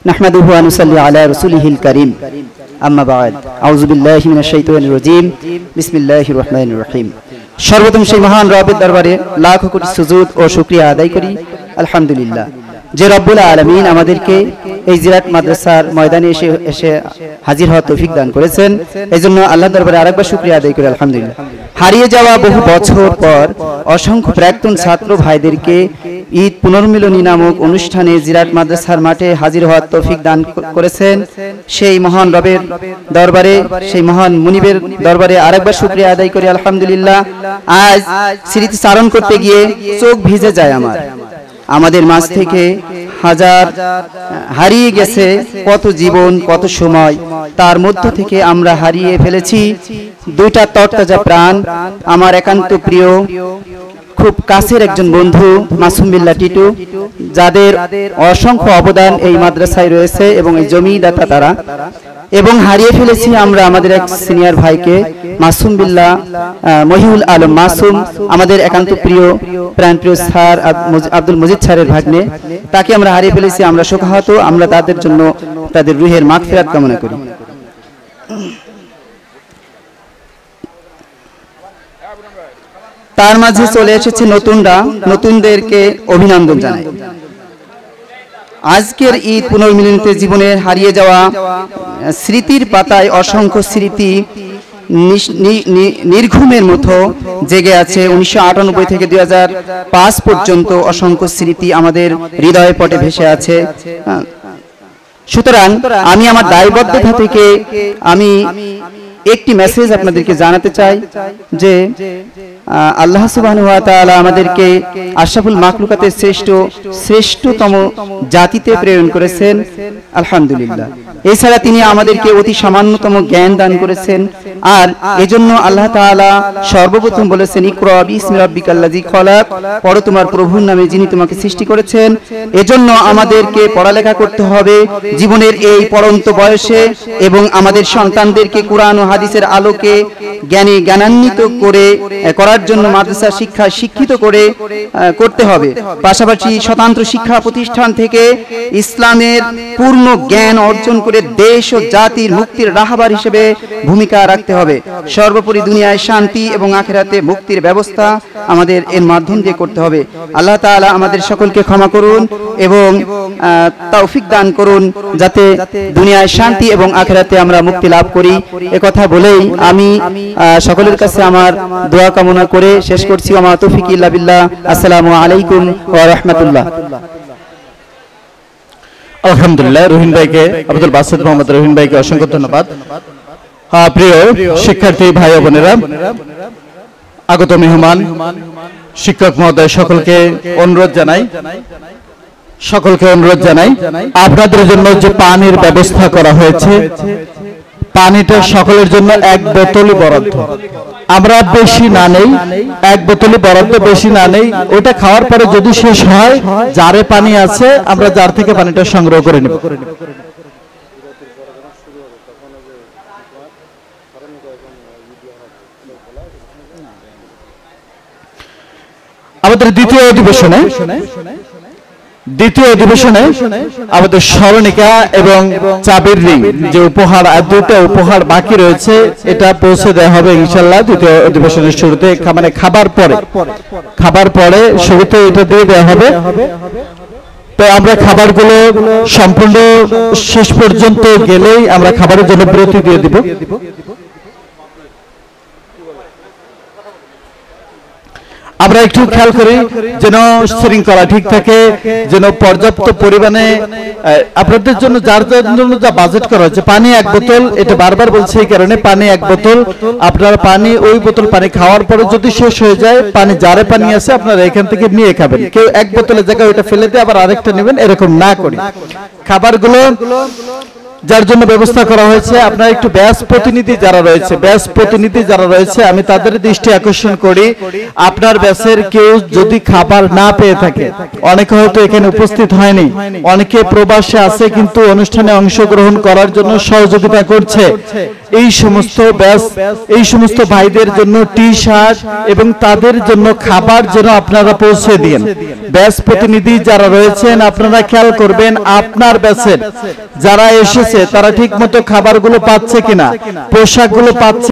نحمده ونصلي على رسوله الكريم أما بعد أعوذ بالله من الشيطان الرجيم بسم الله الرحمن الرحيم সর্বপ্রথম সেই মহান রবের দরবারে লাখ কোটি সুজুদ ও শুকরিয়া আদায় করি আলহামদুলিল্লাহ যে রব্বুল আলামিন আমাদেরকে এই জিরাত মাদ্রাসার ময়দানে এসে হাজির হওয়ার তৌফিক দান করেছেন এজন্য আল্লাহর দরবারে আরেকবার শুকরিয়া আদায় করি আলহামদুলিল্লাহ। হারিয়ে যাওয়া বহু বছর পর অসংখ্য প্রাক্তন ছাত্র ভাইদেরকে ঈদ পুনর্মিলনী নামক অনুষ্ঠানে জিরাত মাদ্রাসার মাঠে হাজির হওয়ার তৌফিক দান করেছেন সেই মহান রবের দরবারে সেই মহান মুনিবের দরবারে আরেকবার শুকরিয়া আদায় করি আলহামদুলিল্লাহ। আজ স্মৃতি চারণ করতে গিয়ে চোখ ভিজে যায় আমাদের মাঝ থেকে হারিয়ে গেছে কত জীবন কত সময়, তার মধ্য থেকে আমরা হারিয়ে ফেলেছি দুইটা তরতাজা প্রাণ, আমার একান্ত প্রিয় খুব কাছের একজন বন্ধু মাসুম বিল্লাহ টিটু, যাদের অসংখ্য অবদান এই মাদ্রাসায় রয়েছে এবং এই জমিদাতা তারা, এবং হারিয়ে ফেলেছি আমরা আমাদের এক সিনিয়র ভাইকে মাসুম বিল্লাহ মহিউল আলম মাসুম, আমাদের একান্ত প্রিয় প্রাণপ্রিয় স্যার আব্দুল মজিদ স্যারের ভাগ্নে, তাকে আমরা হারিয়ে ফেলেছি। আমরা শোকাহত, আমরা তাদের জন্য তাদের রুহের মাগফিরাত কামনা করি। তার মাঝে চলে এসেছে নতুনরা, নতুনদেরকে অভিনন্দন জানাই। আজকের ঈদ পুনর্মিলনীতে জীবনের হারিয়ে যাওয়া স্মৃতির পাতায় অসংখ্য স্মৃতি নির্ঘুমের মতো জেগে আছে। 1998 থেকে 2005 পর্যন্ত অসংখ্য স্মৃতি আমাদের হৃদয়ে পটে ভেসে আছে। সুতরাং আমি আমার দায়বদ্ধতা থেকে আমি একটি মেসেজ আপনাদেরকে জানাতে চাই যে আল্লাহ সুবহানাহু ওয়া তাআলা আমাদেরকে আশরাফুল মাখলুকাতের শ্রেষ্ঠতম জাতিতে প্রেরণ করেছেন আলহামদুলিল্লাহ। এছাড়া তিনি আমাদেরকে অতি সামান্যতম জ্ঞান দান করেছেন, আর এজন্য আল্লাহ তাআলা সর্বপ্রথম বলেছেন ইকরা বিসমি রাব্বিকাল্লাযী খলাক, পড়ো তোমার প্রভুর নামে যিনি তোমাকে সৃষ্টি করেছেন। এজন্য আমাদেরকে পড়ালেখা করতে হবে জীবনের এই পড়ন্ত বয়সে, এবং আমাদের সন্তানদেরকে কোরআন ও হাদিসের আলোকে জ্ঞানান্বিত করার জন্য মাদ্রাসা শিক্ষা শিক্ষিত করতে হবে। পাশাপাশি স্বতন্ত্র শিক্ষা প্রতিষ্ঠান থেকে ইসলামের পূর্ণ জ্ঞান অর্জন করে দেশ ও জাতির মুক্তির রাহবার হিসেবে ভূমিকা রাখতে হবে। সর্বোপরি দুনিয়ায় শান্তি এবং আখিরাতে মুক্তির ব্যবস্থা আমাদের এর মাধ্যম দিয়ে করতে হবে। আল্লাহ তাআলা আমাদের সকলকে ক্ষমা করুন এবং তৌফিক দান করুন যাতে দুনিয়ায় শান্তি এবং আখিরাতে আমরা মুক্তি লাভ করি। কথা বলেই আমি সকলের কাছে আমার দোয়া কামনা করে শেষ করছি। ওয়া মা তৌফিক ইল্লা বিল্লাহ। আসসালামু আলাইকুম ওয়া রাহমাতুল্লাহ। আলহামদুলিল্লাহ, রহিম ভাইকে, আব্দুল বাসিত মোহাম্মদ রহিম ভাইকে অসংখ্য ধন্যবাদ। প্রিয় শিক্ষার্থী ভাই ও বোনেরা, আগত মেহমান, শিক্ষক মহোদয়, সকলকে অনুরোধ জানাই আপনাদের জন্য যে পানির ব্যবস্থা করা হয়েছে, পানিটা সকলের জন্য এক বোতলই বরাদ্দ। আমরা বেশি না নেই, এক বোতলই বরাদ্দ, বেশি না নেই। ওটা খাওয়ার পরে যদি শেষ হয়, জারে পানি আছে, আমরা জার থেকে পানিটা সংগ্রহ করে নেব। আমাদের দ্বিতীয় অধিবেশনে আমাদের স্মরণিকা এবং চাবির রিং যে উপহার, আর দুটো উপহার বাকি রয়েছে, এটা পৌঁছে দেওয়া হবে ইনশাআল্লাহ দ্বিতীয় অধিবেশনের শুরুতে, মানে খাবার পরে শুরুতে এটা দিয়ে দেওয়া হবে। তো আমরা খাবারগুলো সম্পূর্ণ শেষ পর্যন্ত গেলেই আমরা খাবারের জন্য বিরতি দিয়ে দিব। আমরা একটু খেয়াল করি যেন শৃঙ্খলা ঠিক থাকে, যেন পর্যাপ্ত পরিমাণে আপনাদের জন্য যার জন্য যা বাজেট করা হচ্ছে, পানি এক বোতল, এটা বারবার বলছে এই কারণে, পানি এক বোতল। আপনারা পানি, ওই বোতল পানি খাওয়ার পরে যদি শেষ হয়ে যায়, পানি জারে পানি আছে, আপনারা এখান থেকে নিয়ে খাবেন। কেউ এক বোতলের জায়গায় ওইটা ফেলে দিয়ে আবার আরেকটা নেবেন, এরকম না করি। খাবারগুলো যার জন্য ব্যবস্থা করা হয়েছে। আপনার একটু ব্যাস প্রতিনিধি যারা রয়েছে আমি তাদের দৃষ্টি আকর্ষণ করি, আপনার ব্যাসের কেউ যদি খাবার না পেয়ে থাকে, অনেকে হয়তো এখানে উপস্থিত হয়নি, অনেকে প্রবাসে আছে কিন্তু অনুষ্ঠানে অংশগ্রহণ করার জন্য সহযোগিতা করছে, এই সমস্ত ভাইদের জন্য টি শার্ট এবং তাদের জন্য খাবার যেন আপনারা পৌঁছে দিন। ব্যাস প্রতিনিধি যারা রয়েছেন আপনারা খেয়াল করবেন আপনার ব্যাসের যারা এসেছে তারা ঠিক মতো খাবারগুলো পাচ্ছে কিনা, পোশাকগুলো পাচ্ছে